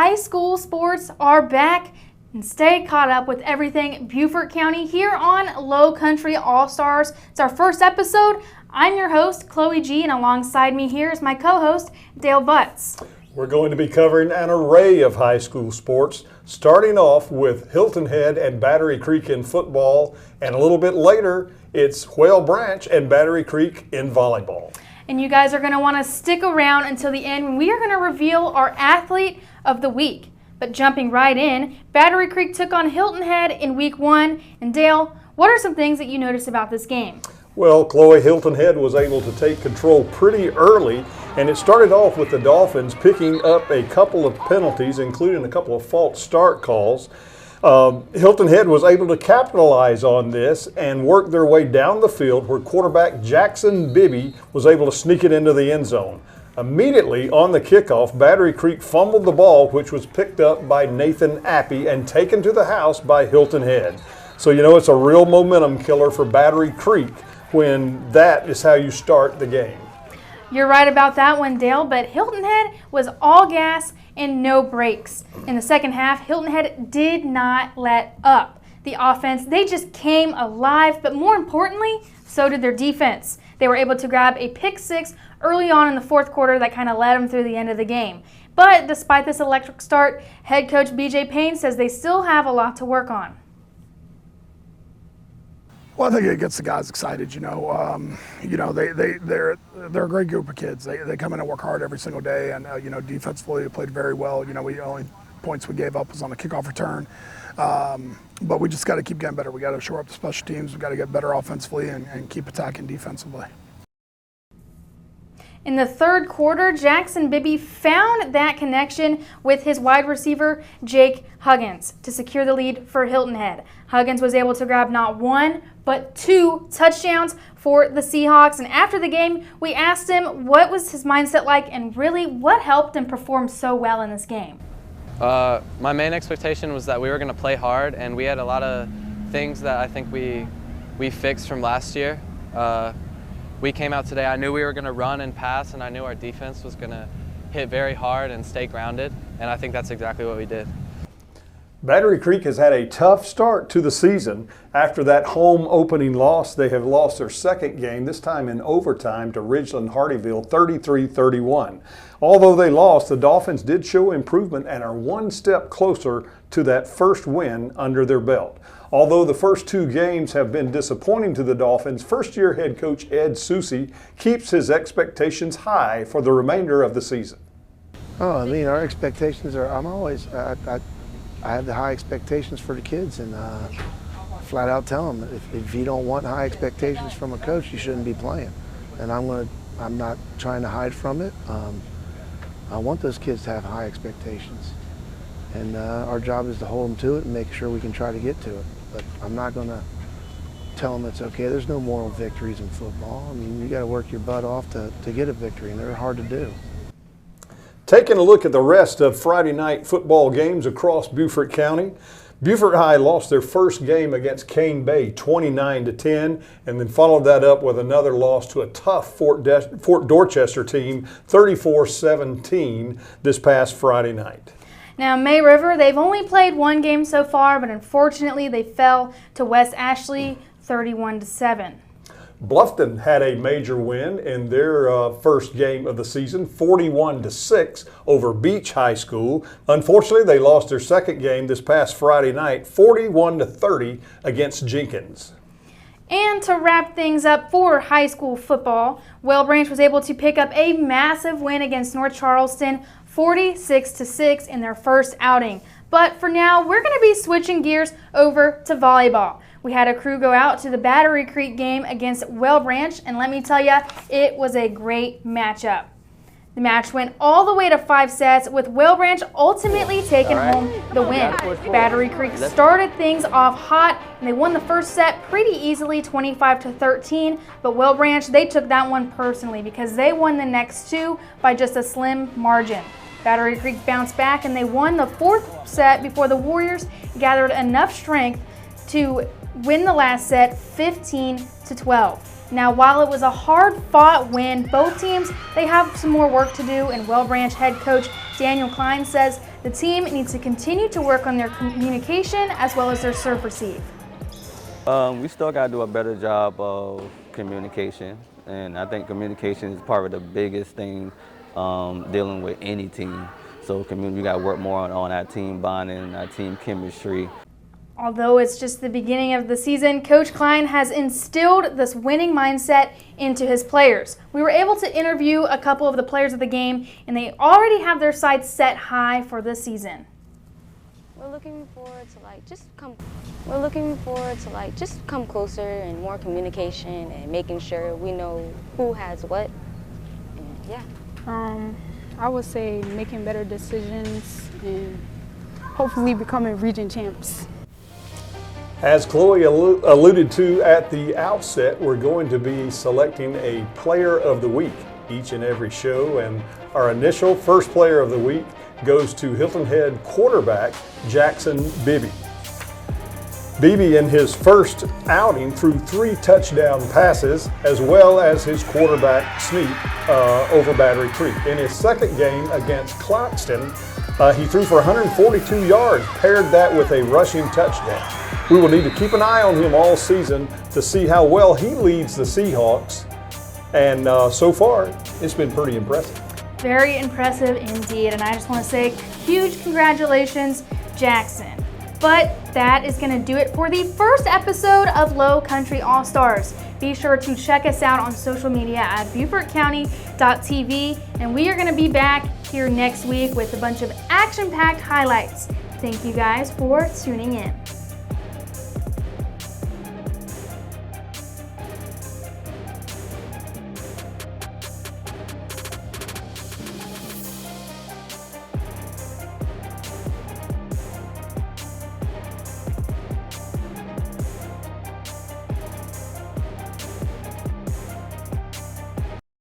high school sports are back, and stay caught up with everything Beaufort County here on Lowcountry All Stars. It's our first episode. I'm your host, Chloe G, and alongside me here is my co-host, Dale Butts. We're going to be covering an array of high school sports, starting off with Hilton Head and Battery Creek in football, and a little bit later, it's Whale Branch and Battery Creek in volleyball. And you guys are going to want to stick around until the end when we are going to reveal our athlete of the week. But jumping right in, Battery Creek took on Hilton Head in week 1. And Dale, what are some things that you noticed about this game? Well, Chloe, Hilton Head was able to take control pretty early, and it started off with the Dolphins picking up a couple of penalties, including a couple of false start calls. Hilton Head was able to capitalize on this and work their way down the field where quarterback Jackson Bibby was able to sneak it into the end zone. Immediately on the kickoff, Battery Creek fumbled the ball, which was picked up by Nathan Appy and taken to the house by Hilton Head. So, you know, it's a real momentum killer for Battery Creek when that is how you start the game. You're right about that one, Dale, but Hilton Head was all gas and no brakes. In the second half, Hilton Head did not let up. The offense, they just came alive, but more importantly, so did their defense. They were able to grab a pick six early on in the fourth quarter that kind of led them through the end of the game. But despite this electric start, head coach BJ Payne says they still have a lot to work on. Well, I think it gets the guys excited. They're a great group of kids. They come in and work hard every single day, and defensively they played very well. We only points we gave up was on the kickoff return, but we just got to keep getting better. We got to shore up the special teams. We got to get better offensively and keep attacking defensively. In the third quarter, Jackson Bibby found that connection with his wide receiver, Jake Huggins, to secure the lead for Hilton Head. Huggins was able to grab not one, but 2 touchdowns for the Seahawks. And after the game, we asked him what was his mindset like and really what helped him perform so well in this game. My main expectation was that we were going to play hard, and we had a lot of things that I think we fixed from last year. We came out today, I knew we were going to run and pass, and I knew our defense was going to hit very hard and stay grounded, and I think that's exactly what we did. Battery Creek has had a tough start to the season. After that home opening loss, they have lost their second game, this time in overtime, to Ridgeland Hardyville 33-31. Although they lost, the Dolphins did show improvement and are one step closer to that first win under their belt. Although the first 2 games have been disappointing to the Dolphins, first-year head coach Ed Susi keeps his expectations high for the remainder of the season. Oh, I mean, our expectations are, I have the high expectations for the kids, and flat out tell them if you don't want high expectations from a coach, you shouldn't be playing. And I'm not trying to hide from it. I want those kids to have high expectations, and our job is to hold them to it and make sure we can try to get to it. But I'm not going to tell them it's okay. There's no moral victories in football. I mean, you got to work your butt off to get a victory, and they're hard to do. Taking a look at the rest of Friday night football games across Beaufort County, Beaufort High lost their first game against Cane Bay 29-10, and then followed that up with another loss to a tough Fort Dorchester team 34-17 this past Friday night. Now, May River, they've only played 1 game so far, but unfortunately they fell to West Ashley 31-7. Bluffton had a major win in their first game of the season, 41-6 over Beach High School. Unfortunately, they lost their second game this past Friday night, 41-30 against Jenkins. And to wrap things up for high school football, Whale Branch was able to pick up a massive win against North Charleston, 46-6 in their first outing. But for now, we're going to be switching gears over to volleyball. We had a crew go out to the Battery Creek game against Whale Branch, and let me tell you, it was a great matchup. The match went all the way to 5 sets, with Whale Branch ultimately taking home the win. Battery Creek started things off hot, and they won the first set pretty easily, 25-13, but Whale Branch, they took that one personally because they won the next 2 by just a slim margin. Battery Creek bounced back, and they won the 4th set before the Warriors gathered enough strength to win the last set 15-12. Now, while it was a hard-fought win, both teams, they have some more work to do, and Well Branch head coach Daniel Klein says the team needs to continue to work on their communication as well as their serve receive. We still got to do a better job of communication, and I think communication is part of the biggest thing dealing with any team. So we got to work more on our team bonding, our team chemistry. Although it's just the beginning of the season, Coach Klein has instilled this winning mindset into his players. We were able to interview a couple of the players of the game, and they already have their sights set high for this season. We're looking forward to just come closer and more communication and making sure we know who has what. And yeah. I would say making better decisions and hopefully becoming region champs. As Chloe alluded to at the outset, we're going to be selecting a player of the week each and every show, and our initial first player of the week goes to Hilton Head quarterback Jackson Bibby. Bibby in his first outing threw 3 touchdown passes as well as his quarterback sneak over Battery Creek. In his second game against Claxton, he threw for 142 yards, paired that with a rushing touchdown. We will need to keep an eye on him all season to see how well he leads the Seahawks, and so far it's been pretty impressive. Very impressive indeed, and I just want to say huge congratulations, Jackson. But that is going to do it for the first episode of Lowcountry All Stars. Be sure to check us out on social media at BeaufortCounty.tv, and we are going to be back here next week with a bunch of action-packed highlights. Thank you guys for tuning in.